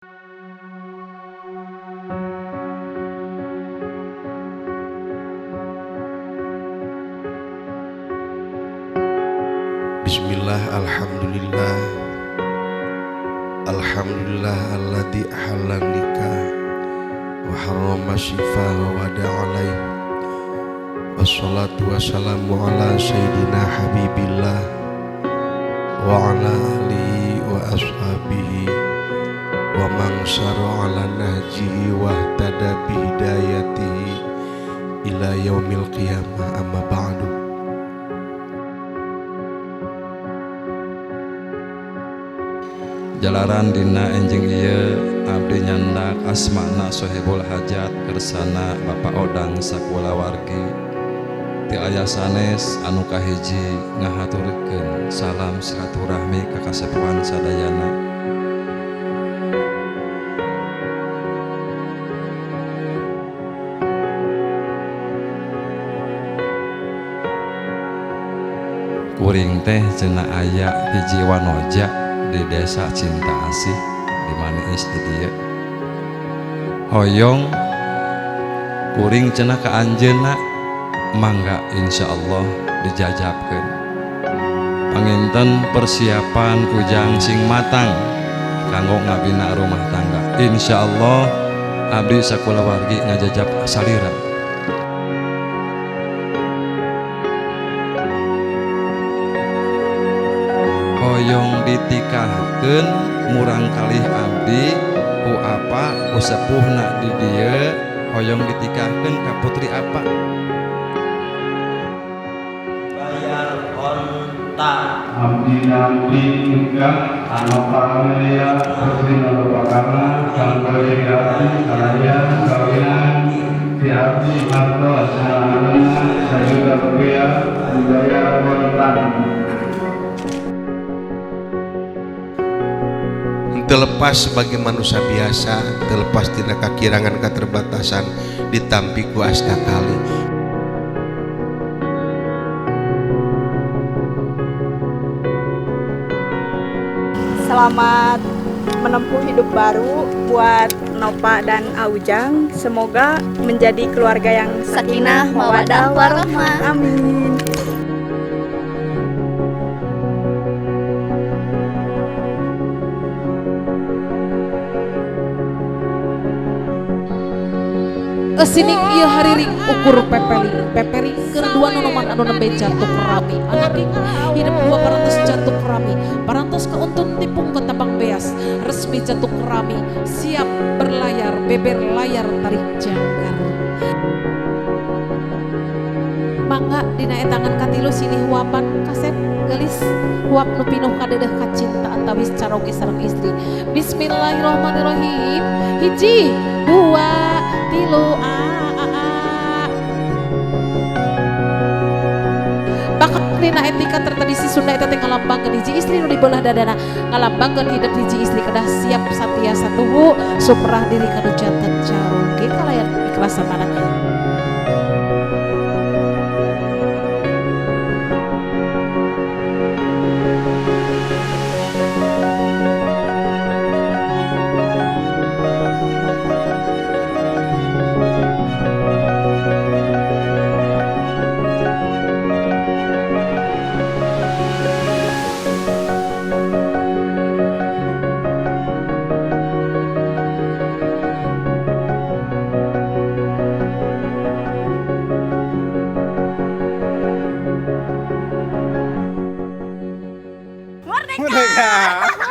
Bismillah, alhamdulillah. Alhamdulillah alladzi ahalla nikah wa harrama shifa wa wada'alaih. Wassalatu wassalamu ala sayyidina habibillah wa ala alihi wa ashabihi wa man sara ala nahjihi wa ihtada bi hidayatihi ila yaumil qiyamah, amma ba'du. Jalaran dina enjing ieu abdi nyandak asmana Sohibul Hajat kersana Bapak Odang sakulawargi ti aya sanes anu kahiji ngahaturkeun salam silaturahmi ka kasepuhan sadayana. Kuring teh cenah aya hiji wanoja di desa Cinta Asih di Manis di dieu. Hoyong kuring cenah ka anjeunna mangga insyaallah dijajabkeun. Panginten persiapan kujang sing matang kanggo ngabina rumah tangga. Insyaallah abdi sakulawargi ngajajab salira. Hoyong ditikahkeun murang kalih abdi ku apa ku sepuhna di dieu hoyong ditikahkeun ka putri apa. Bayar kontak abdi nabi nikah anu pamilya putri anu bakana kang berhati saya kawinan di abdi atau sanana sajuta rupiah dibayar kontak. Terlepas sebagai manusia biasa, terlepas tina kakirangan keterbatasan ditampi ku asta kali. Selamat menempuh hidup baru buat Nopa dan Aujang. Semoga menjadi keluarga yang sakinah, mawaddah, warahmah. Amin. Sining ieu hariring ukur peperi kedua nonoman anu nembe jantung rami anu hidup dua parantos jantung rami parantos keuntun tipung ketapang beas resmi jantung rami siap berlayar beber layar tarik jangkar mangga dina etangan katilu silih huapan kasep gelis huap nu pinuh kadeudeung kacinta antawis caroge sareng istri. Bismillahirrahmanirrahim. Hiji dua tilu bakal dina etika tertradisi Sunda eta teh ngalambangkeun hiji istri nu dibelah dadana ngalambangkeun hidup hiji istri kedah siap satia satuhu suprah diri kanu janten caroge kalayan ikhlasan mana. Merdeka.